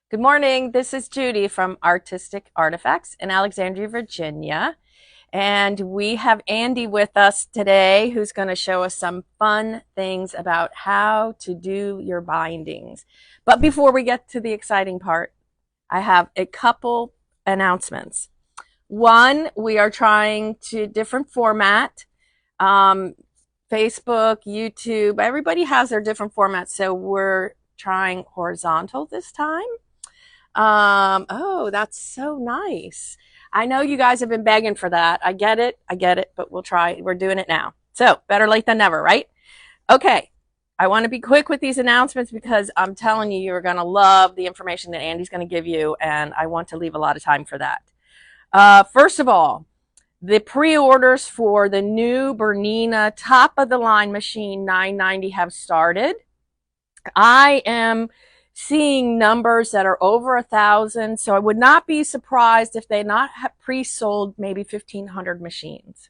Good morning. This is Judy from Artistic Artifacts in Alexandria, Virginia. And we have Andy with us today who's going to show us some fun things about how to do your bindings. But before we get to the exciting part, I have a couple announcements. One, we are trying to different format. Facebook, YouTube, everybody has their different formats. So we're trying horizontal this time. Oh, that's so nice. I know you guys have been begging for that. I get it, but we'll try. We're doing it now. So better late than never, right? Okay. I want to be quick with these announcements because I'm telling you, you're going to love the information that Andy's going to give you, and I want to leave a lot of time for that. First of all, the pre-orders for the new Bernina top of the line machine 990 have started. I am seeing numbers that are over 1,000. So I would not be surprised if they not have pre-sold maybe 1,500 machines.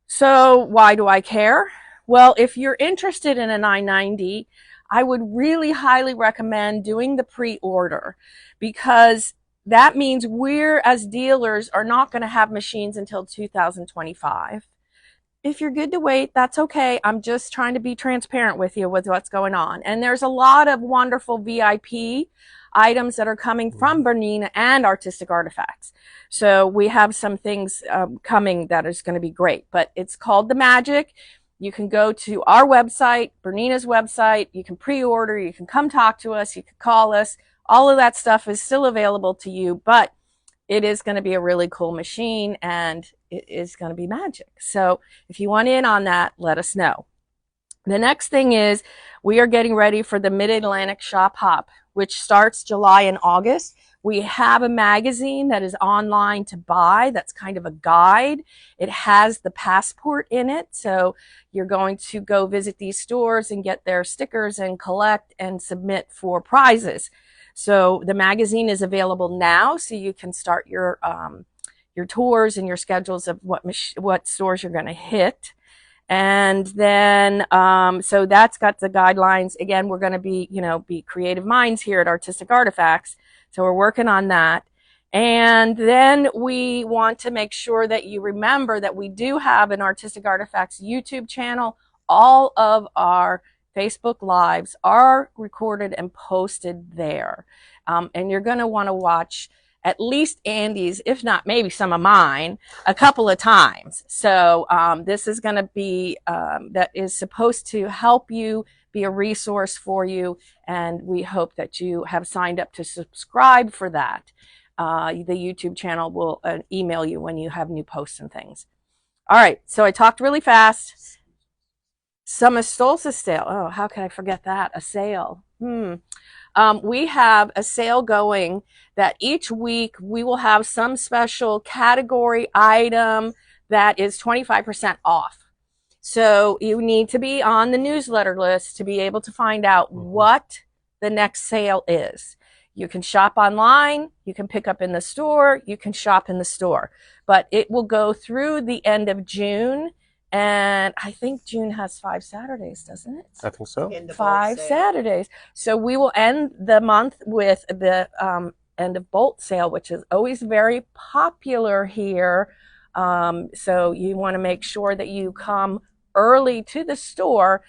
So why do I care? Well, if you're interested in a 990, I would really highly recommend doing the pre-order because that means we're as dealers are not going to have machines until 2025. If you're good to wait, that's okay. I'm just trying to be transparent with you with what's going on. And there's a lot of wonderful VIP items that are coming from Bernina and Artistic Artifacts. So we have some things coming that is going to be great, but it's called The Magic. You can go to our website, Bernina's website. You can pre-order. You can come talk to us. You can call us. All of that stuff is still available to you, but it is going to be a really cool machine and it is going to be magic. So if you want in on that, let us know. The next thing is we are getting ready for the Mid-Atlantic Shop Hop, which starts July and August. We have a magazine that is online to buy. That's kind of a guide. It has the passport in it. So you're going to go visit these stores and get their stickers and collect and submit for prizes. So the magazine is available now, so you can start your tours and your schedules of what stores you're going to hit. And then, so that's got the guidelines. Again, we're going to be creative minds here at Artistic Artifacts. So we're working on that. And then we want to make sure that you remember that we do have an Artistic Artifacts YouTube channel. All of our Facebook Lives are recorded and posted there. And you're going to want to watch at least Andy's, if not maybe some of mine, a couple of times. So this is going to be, that is supposed to help you, be a resource for you. And we hope that you have signed up to subscribe for that. The YouTube channel will email you when you have new posts and things. All right, so I talked really fast. Summer solstice sale. Oh, how can I forget that? A sale. We have a sale going that each week we will have some special category item that is 25% off. So you need to be on the newsletter list to be able to find out what the next sale is. You can shop online, you can pick up in the store, you can shop in the store, but it will go through the end of June. And I think June has 5 Saturdays, doesn't it? I think so. 5 Saturdays. So we will end the month with the end of bolt sale, which is always very popular here. So you want to make sure that you come early to the store.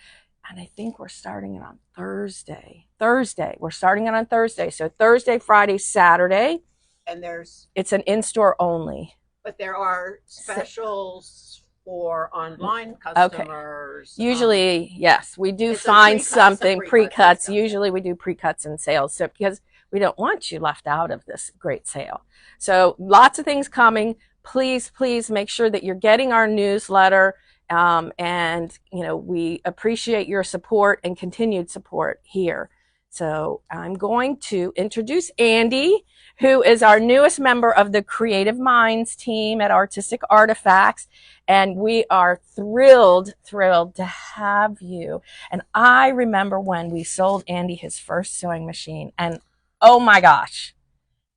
And I think we're starting it on Thursday. We're starting it on Thursday. So Thursday, Friday, Saturday. And it's an in-store only. But there are specials for online customers. Okay. Usually, yes, we do find something pre-cuts. Usually we do pre-cuts and sales. So because we don't want you left out of this great sale. So lots of things coming. Please make sure that you're getting our newsletter. And we appreciate your support and continued support here. So I'm going to introduce Andy, who is our newest member of the Creative Minds team at Artistic Artifacts. And we are thrilled to have you. And I remember when we sold Andy his first sewing machine, and oh my gosh,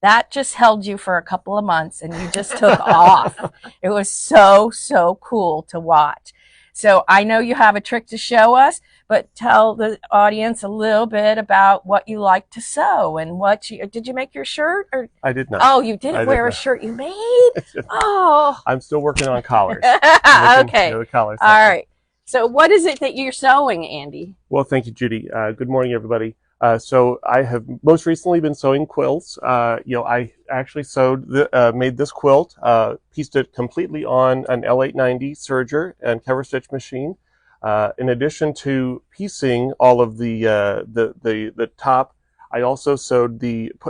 that just held you for a couple of months and you just took off. It was so cool to watch. So I know you have a trick to show us, but tell the audience a little bit about what you like to sew and what you did. You make your shirt or I did not. oh, you didn't wear a shirt you made? Oh, I'm still working on collars. okay. The collars. All right. So what is it that you're sewing, Andy? Well, thank you, Judy. Good morning, everybody. So I have most recently been sewing quilts. I actually made this quilt, pieced it completely on an L890 serger and cover stitch machine. In addition to piecing all of the top, I also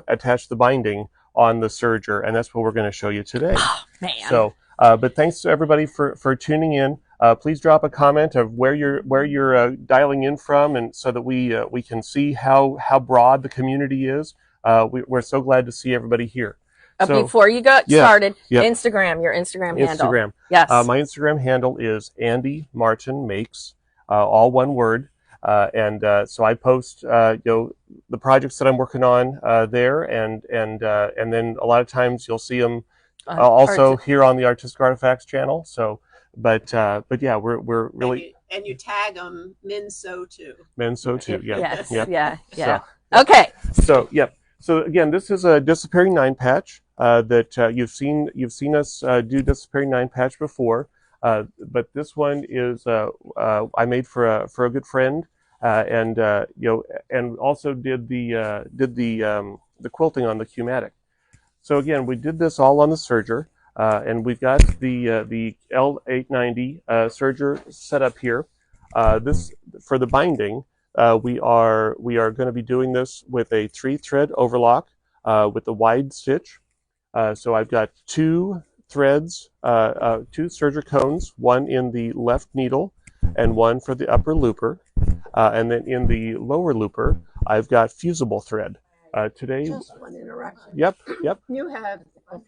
attached the binding on the serger, and that's what we're going to show you today. Oh, man. So, but thanks to everybody for tuning in. Please drop a comment of where you're dialing in from, and so that we can see how broad the community is. We're so glad to see everybody here. So, before you got started, yep. Instagram, your Instagram handle. Instagram. Yes. My Instagram handle is Andy Martin Makes, all one word. So I post the projects that I'm working on there, and then a lot of times you'll see them also here on the Artistic Artifacts channel. So. But yeah, we're really and you tag them men sew too. Men sew too. Yeah. Yes. Yep. Yeah. So, okay. So yep. So again, this is a disappearing 9 patch that you've seen us do disappearing 9 patch before. But this one is I made for a good friend, and also did the quilting on the Q-matic. So again, we did this all on the serger. And we've got the L890 serger set up here. This for the binding, we are going to be doing this with a 3-thread overlock with a wide stitch. So I've got 2 threads, 2 serger cones, one in the left needle and one for the upper looper, and then in the lower looper, I've got fusible thread. Today, just one interruption. Yep. You have a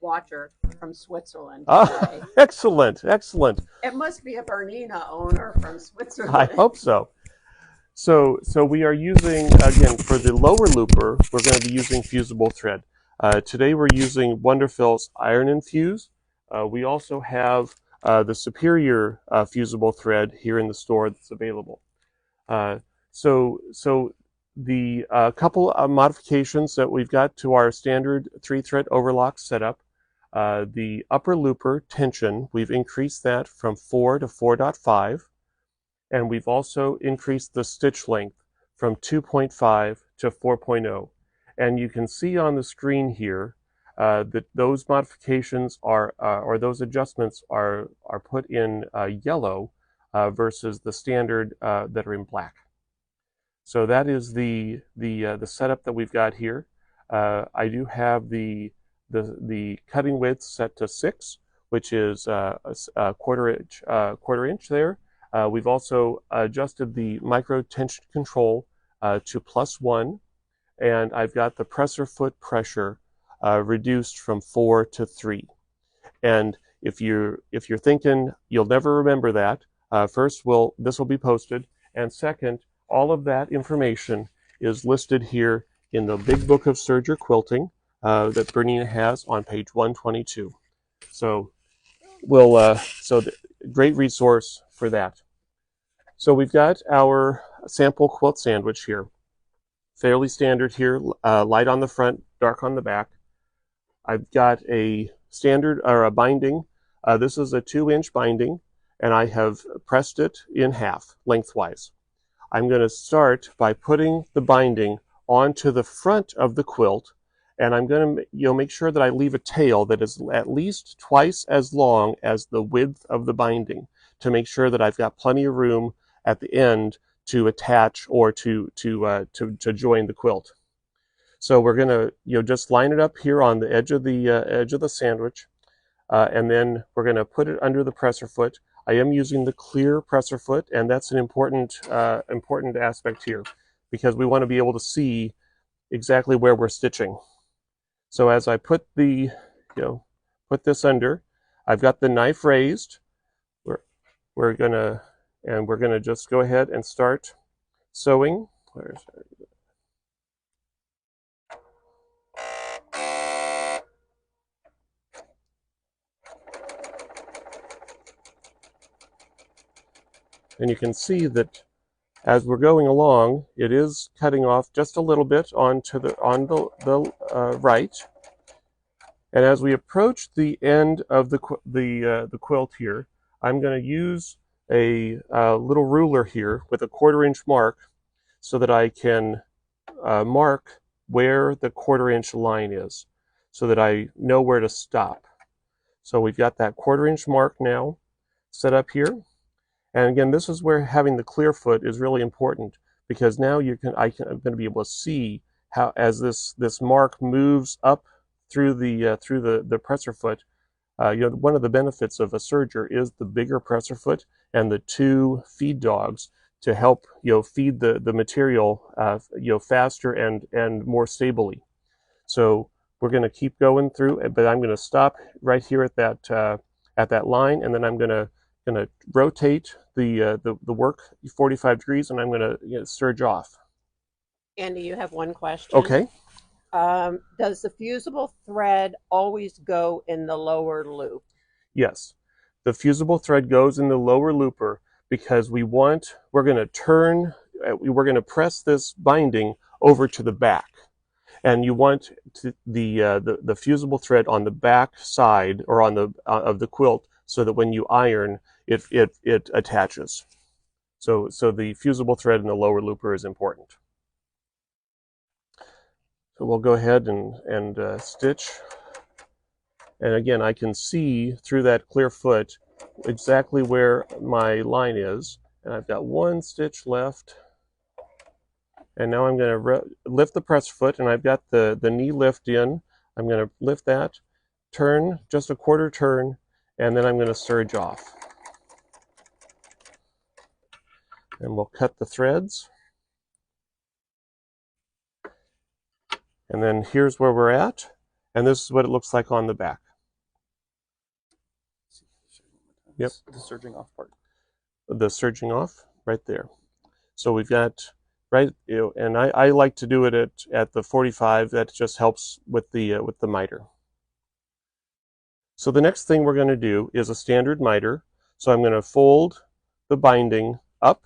watcher from Switzerland today. Excellent. It must be a Bernina owner from Switzerland. I hope so. So we are using, again, for the lower looper, we're going to be using fusible thread. Today we're using Wonderfil's Iron Infuse. We also have the Superior fusible thread here in the store that's available. So the couple of modifications that we've got to our standard 3-thread overlock setup. The upper looper tension, we've increased that from 4 to 4.5, and we've also increased the stitch length from 2.5 to 4.0. And you can see on the screen here that those modifications or those adjustments are put in yellow versus the standard that are in black. So that is the setup that we've got here. I do have the cutting width set to 6, which is a quarter inch there. We've also adjusted the micro tension control to +1, and I've got the presser foot pressure reduced from 4 to 3. And if you're thinking you'll never remember that, first this will be posted, and second, all of that information is listed here in the Big Book of Serger Quilting that Bernina has on page 122. So great resource for that. So we've got our sample quilt sandwich here. Fairly standard here, light on the front, dark on the back. I've got a standard or a binding. This is a 2-inch binding, and I have pressed it in half lengthwise. I'm going to start by putting the binding onto the front of the quilt, and I'm going to make sure that I leave a tail that is at least twice as long as the width of the binding to make sure that I've got plenty of room at the end to attach or to join the quilt. So we're going to just line it up here on the edge of the sandwich, and then we're going to put it under the presser foot. I am using the clear presser foot, and that's an important aspect here because we want to be able to see exactly where we're stitching. So as I put this under, I've got the knife raised. We're gonna just go ahead and start sewing. And you can see that as we're going along, it is cutting off just a little bit on the right. And as we approach the end of the quilt here, I'm going to use a little ruler here with a 1/4 inch mark so that I can mark where the 1/4 inch line is, so that I know where to stop. So we've got that 1/4 inch mark now set up here. And again, this is where having the clear foot is really important, because now I'm going to be able to see how, as this mark moves up through the presser foot. One of the benefits of a serger is the bigger presser foot and the 2 feed dogs to help feed the material faster and more stably. So we're going to keep going through, but I'm going to stop right here at that line, and then I'm going to rotate the work 45 degrees, and I'm going to serge off. Andy, you have one question. Okay. Does the fusible thread always go in the lower loop? Yes, the fusible thread goes in the lower looper because we're going to press this binding over to the back. And you want the fusible thread on the back side or on of the quilt, so that when you iron, it attaches. So the fusible thread in the lower looper is important. So we'll go ahead and stitch. And again, I can see through that clear foot exactly where my line is. And I've got 1 stitch left. And now I'm going to lift the press foot, and I've got the knee lift in. I'm going to lift that, turn just a 1/4 turn, and then I'm going to serge off. And we'll cut the threads. And then here's where we're at, and this is what it looks like on the back. Yep. The serging off part. The serging off right there. So we've got and I like to do it at the 45. That just helps with the miter. So the next thing we're going to do is a standard miter. So I'm going to fold the binding up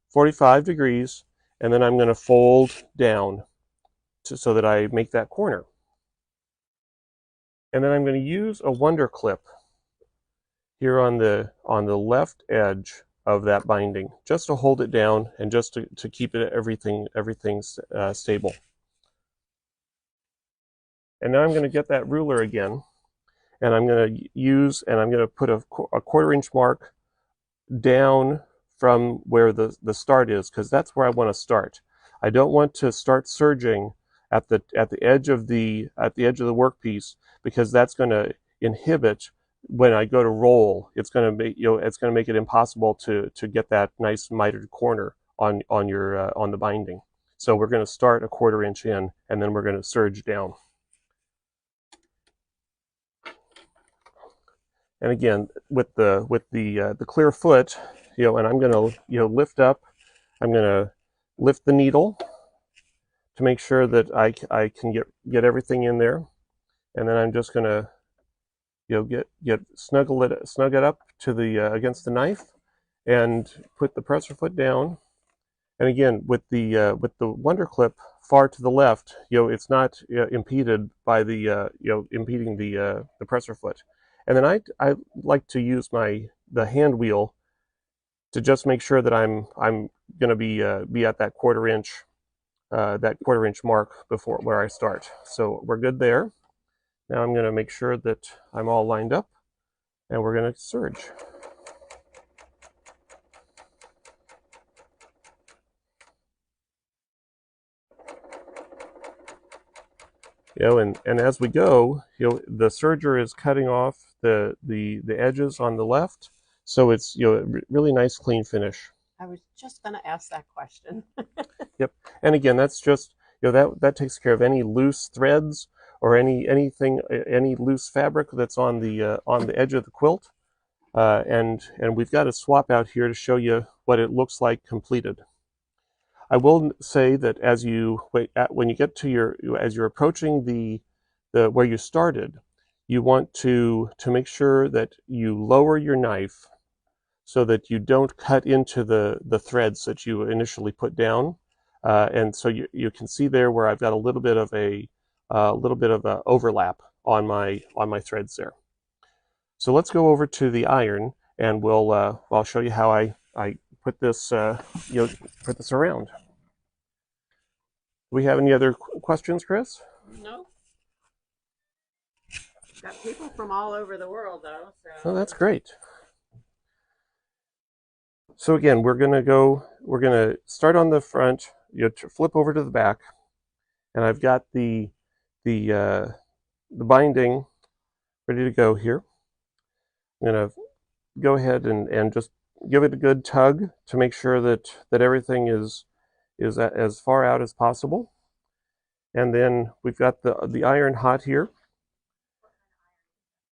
45 degrees, and then I'm going to fold down so that I make that corner. And then I'm going to use a wonder clip here on the left edge of that binding, just to hold it down and just to keep everything stable. And now I'm going to get that ruler again, and I'm going to put a 1/4 inch mark down from where the start is, because that's where I want to start. I don't want to start serging at the edge of the workpiece, because that's going to inhibit when I go to roll. It's going to make it impossible to get that nice mitered corner on the binding. So we're going to start a 1/4 inch in, and then we're going to serge down. And again, with the clear foot, and I'm going to lift up. I'm going to lift the needle to make sure that I can get everything in there, and then I'm just going to snuggle it up to the against the knife, and put the presser foot down. And again, with the wonder clip far to the left, it's not impeded by impeding the presser foot. And then I like to use the hand wheel to just make sure that I'm going to be at that 1/4 inch mark before where I start. So we're good there. Now I'm going to make sure that I'm all lined up, and we're going to serge. And as we go, the serger is cutting off the edges on the left, so it's really nice clean finish. I was just going to ask that question. Yep. And again, that's just that takes care of any loose threads or any loose fabric that's on the edge of the quilt. And we've got a swap out here to show you what it looks like completed. I will say that when you get to as you're approaching the where you started, you want to make sure that you lower your knife so that you don't cut into the threads that you initially put down. And so you can see there where I've got a little bit of a overlap on my threads there. So let's go over to the iron, and I'll show you how I put this put this around. Do we have any other questions, Chris? No. Got people from all over the world, though. So. Oh, that's great. So again, we're gonna start on the front. You flip over to the back, and I've got the binding ready to go here. I'm gonna go ahead and just give it a good tug to make sure that everything is as far out as possible. And then we've got the iron hot here.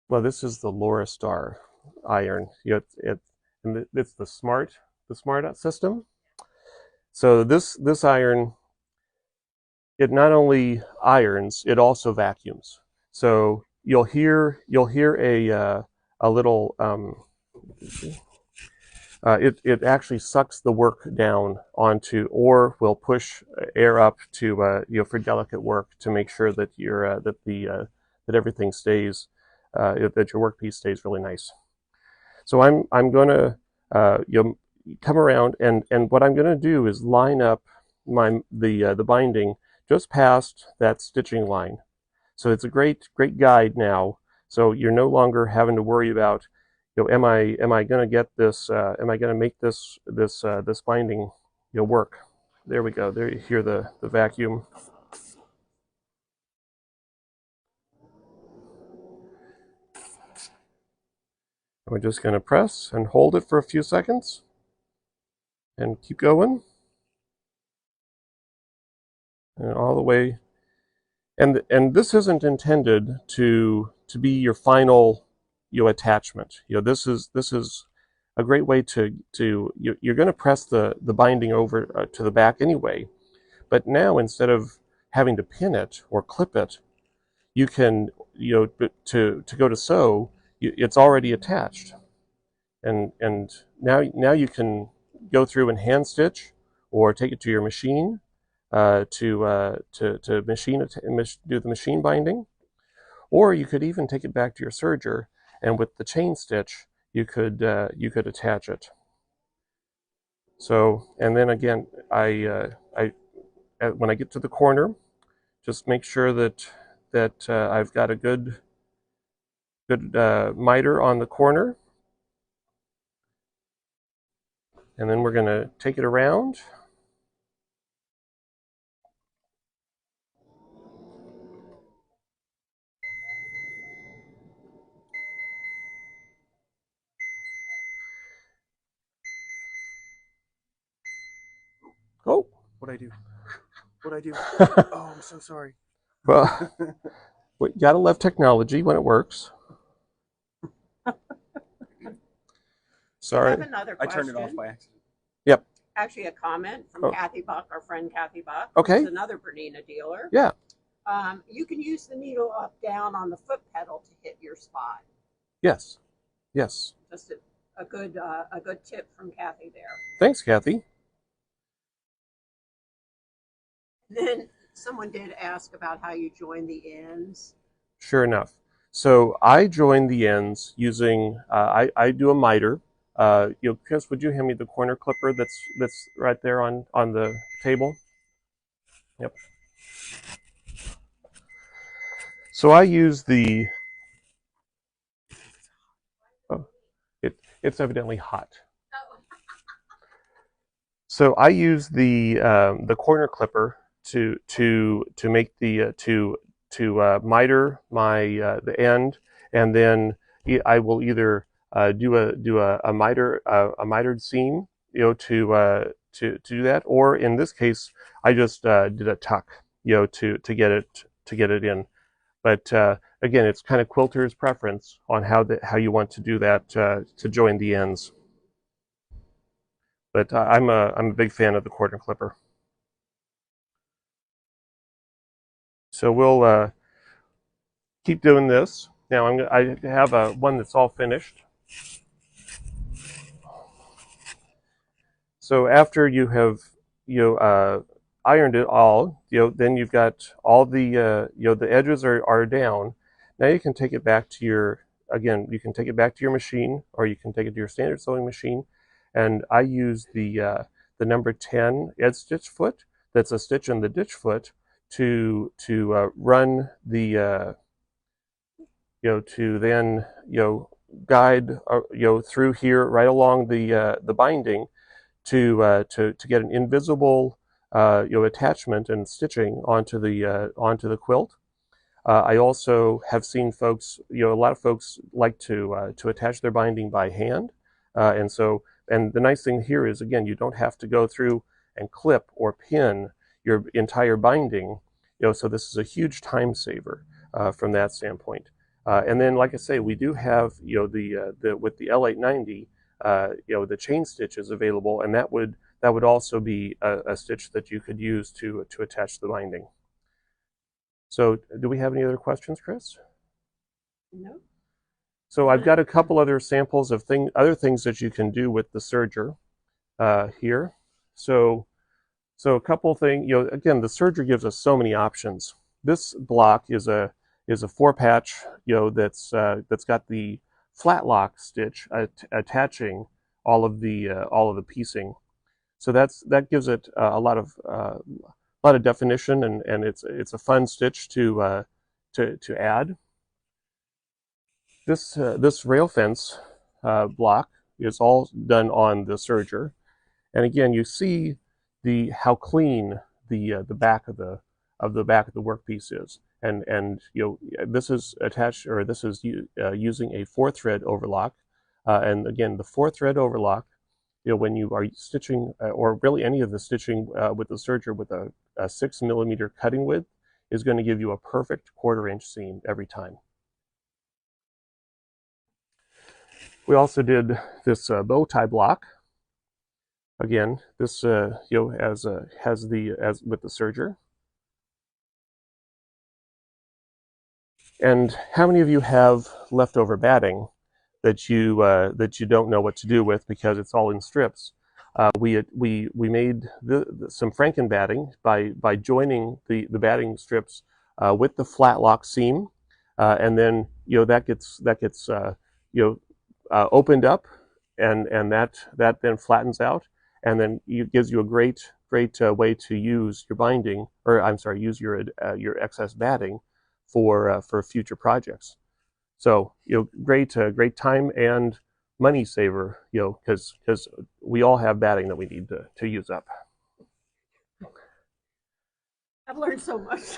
Well, this is the Laura Star iron. It's the smart system. So this iron, it not only irons, it also vacuums. So you'll hear a little it actually sucks the work down onto, or will push air up to for delicate work, to make sure that that everything stays, that your workpiece stays really nice. So I'm going to come around, and what I'm going to do is line up the binding just past that stitching line. So it's a great guide now. So you're no longer having to worry about, am I going to get this? Am I going to make this binding work? There we go. There you hear the vacuum. We're just going to press and hold it for a few seconds and keep going, and all the way. And this isn't intended to be your final attachment. This is a great way you're going to press the binding over to the back anyway, but now instead of having to pin it or clip it, you can to go to sew, it's already attached, and now you can go through and hand stitch, or take it to your machine to machine it, do the machine binding, or you could even take it back to your serger, and with the chain stitch you could attach it. So, and then again, when I get to the corner, just make sure that I've got a good miter on the corner, and then we're going to take it around. Oh, What'd I do? What'd I do? Oh, I'm so sorry. well, you gotta love technology when it works. Sorry. I have another I question. turned it off by accident. Yep. Actually, a comment from Kathy Buck, our friend Kathy Buck. Okay. Who's another Bernina dealer. Yeah. You can use the needle up down on the foot pedal to hit your spot. Yes. Yes. Just a good tip from Kathy there. Thanks, Kathy. Then someone did ask about how you join the ends. Sure enough. So I join the ends using I do a miter. Chris, would you hand me the corner clipper that's right there on the table? Yep. So I use the. Oh, it's evidently hot. So I use the corner clipper to make the to miter my the end, and then I will either do a mitered seam, to do that, or in this case I just did a tuck, to get it in. But again, it's kind of quilter's preference on how you want to do that to join the ends. But I'm a big fan of the corner clipper. So we'll keep doing this. Now I have one that's all finished. So after you have ironed it all, then you've got all the the edges are down. Now you can take it back to your you can take it back to your machine, or you can take it to your standard sewing machine. And I use the number 10 edge stitch foot. That's a stitch in the ditch foot to run the to then guide through here right along the binding to get an invisible attachment and stitching onto the quilt. I also have seen folks, a lot of folks like to attach their binding by hand, and the nice thing here is, again, you don't have to go through and clip or pin your entire binding. So this is a huge time saver from that standpoint. And then, like I say, we do have with the L890, the chain stitch is available, and that would also be a stitch that you could use to attach the binding. So, do we have any other questions, Chris? No. So I've got a couple other samples of other things that you can do with the serger here. So a couple things. Again, the serger gives us so many options. This block is a 4-patch, that's got the flat lock stitch attaching all of the piecing. So that gives it a lot of definition, and it's a fun stitch to add. This rail fence block is all done on the serger, and again, you see how clean the back of the workpiece is, and this is attached, or this is using a 4-thread overlock, and again, the 4-thread overlock, when you are stitching, or really any of the stitching with the serger with a 6mm cutting width, is going to give you a perfect 1/4-inch seam every time. We also did this bow tie block. Again, this has with the serger. And how many of you have leftover batting that you don't know what to do with because it's all in strips? We made some Franken batting by joining the batting strips with the flat lock seam, and then that gets opened up, and that then flattens out, and then gives you a great way to use your binding, or I'm sorry, use your excess batting for future projects. So great time and money saver, because we all have batting that we need to use up. I've learned so much.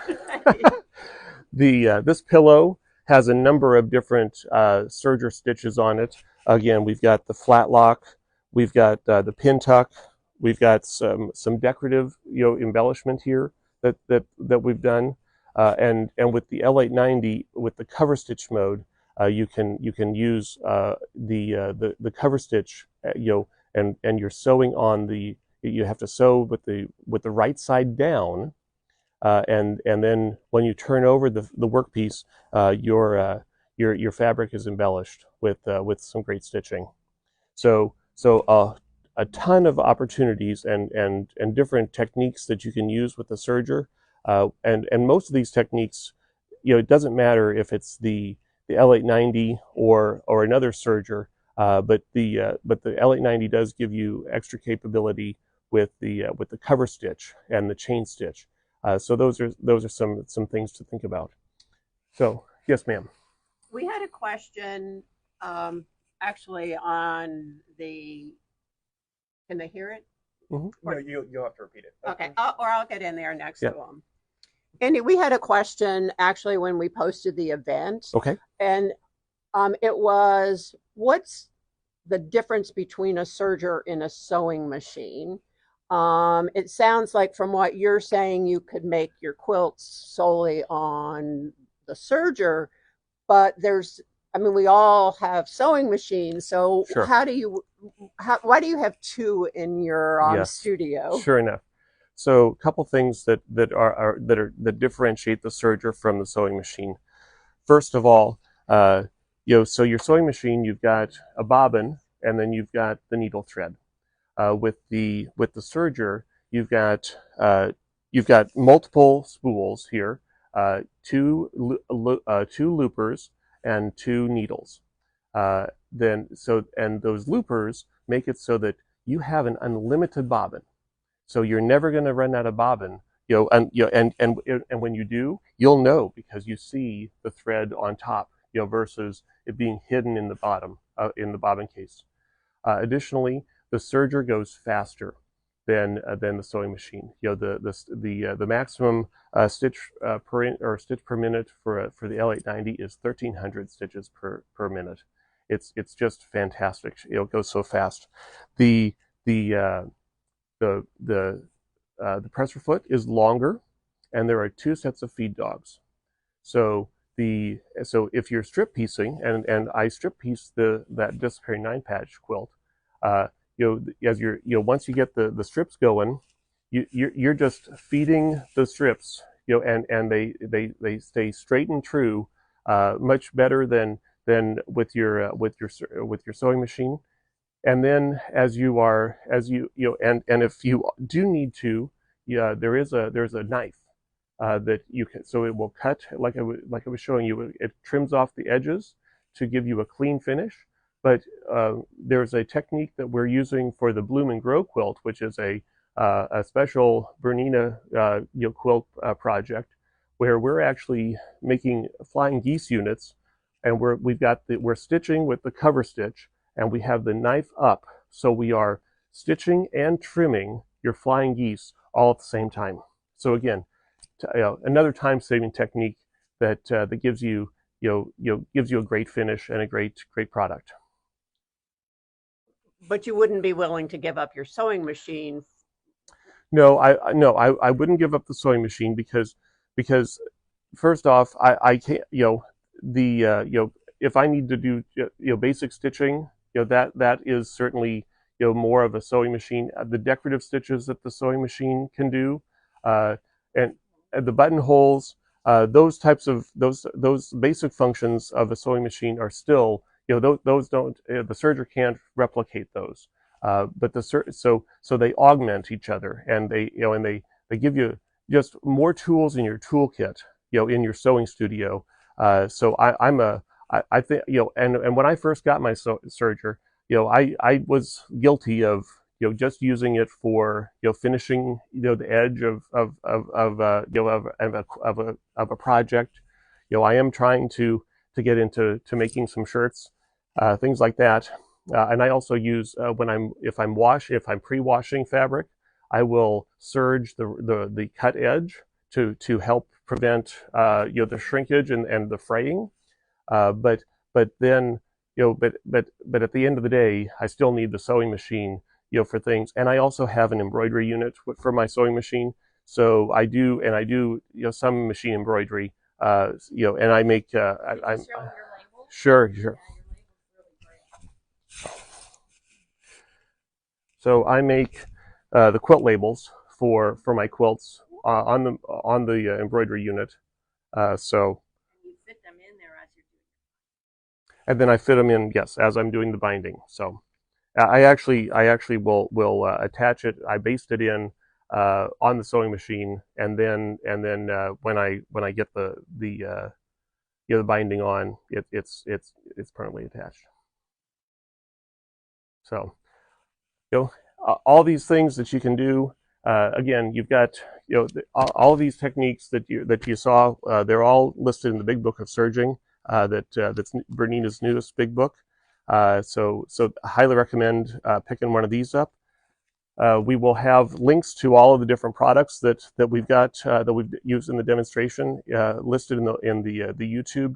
This pillow has a number of different serger stitches on it. Again, we've got the flat lock, we've got the pin tuck, we've got some decorative embellishment here that we've done, and with the L890 with the cover stitch mode, you can use the cover stitch, and you're sewing on you have to sew with the right side down. And then when you turn over the workpiece, your fabric is embellished with some great stitching. So a ton of opportunities and different techniques that you can use with the serger, and most of these techniques, it doesn't matter if it's the L890 or another serger, but the L890 does give you extra capability with the cover stitch and the chain stitch. So those are some things to think about. So yes, ma'am. We had a question actually on the. Can they hear it? Mm-hmm. No, you'll have to repeat it. Okay, or I'll get in there next to them. And we had a question actually when we posted the event. Okay. And it was, what's the difference between a serger and a sewing machine? It sounds like from what you're saying, you could make your quilts solely on the serger, but we all have sewing machines. So Sure. why do you have two in your studio? Sure enough. So a couple things that differentiate the serger from the sewing machine. First of all, so your sewing machine, you've got a bobbin, and then you've got the needle thread. with the serger, you've got multiple spools here, two loopers and two needles. And those loopers make it so that you have an unlimited bobbin. So you're never going to run out of bobbin. And when you do, you'll know because you see the thread on top, versus it being hidden in the bottom, in the bobbin case. Additionally, the serger goes faster than the sewing machine. The maximum stitch per minute for the L890 is 1,300 stitches per minute. It's just fantastic. It goes so fast. The presser foot is longer, and there are two sets of feed dogs. So if you're strip piecing, and I strip piece that Disappearing 9-patch quilt, as once you get the strips going, you're just feeding the strips, and they stay straight and true, much better than with your sewing machine. And then and if you do need to, there's a knife that you can, so it will cut like I was showing you. It trims off the edges to give you a clean finish. But there's a technique that we're using for the Bloom and Grow quilt, which is a special Bernina quilt project, where we're actually making flying geese units, and we're stitching with the cover stitch, and we have the knife up, so we are stitching and trimming your flying geese all at the same time. So again, another time-saving technique that gives you a great finish and a great product. But you wouldn't be willing to give up your sewing machine? No, I wouldn't give up the sewing machine because first off, I can't, if I need to do basic stitching, that is certainly more of a sewing machine. The decorative stitches that the sewing machine can do, and the buttonholes, those basic functions of a sewing machine are still, those don't, the serger can't replicate those. But so they augment each other, and they give you just more tools in your toolkit, in your sewing studio. So I think, and when I first got my serger, I was guilty of just using it for finishing the edge of a project. I am trying to get into making some shirts, things like that. And I also use if I'm pre-washing fabric, I will serge the cut edge to help prevent the shrinkage and the fraying. But then but at the end of the day, I still need the sewing machine for things. And I also have an embroidery unit for my sewing machine. So I do some machine embroidery. And I make I'm sure. So I make the quilt labels for my quilts on the embroidery unit. So. And you fit them in there as you're doing it. And then I fit them in, yes, as I'm doing the binding. So I actually will attach it. I baste it in on the sewing machine, and then when I get the binding on, it's permanently attached. So. All these things that you can do. Again, you've got all of these techniques that you saw. They're all listed in the Big Book of Serging. That's Bernina's newest big book. So I highly recommend picking one of these up. We will have links to all of the different products that we've got that we've used in the demonstration listed in the YouTube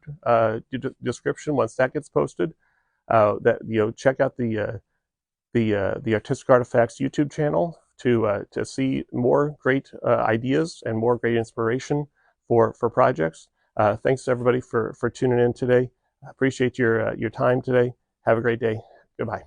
description once that gets posted. Check out the Artistic Artifacts YouTube channel to see more great ideas and more great inspiration for projects. Thanks to everybody for tuning in today. I appreciate your time today. Have a great day. Goodbye.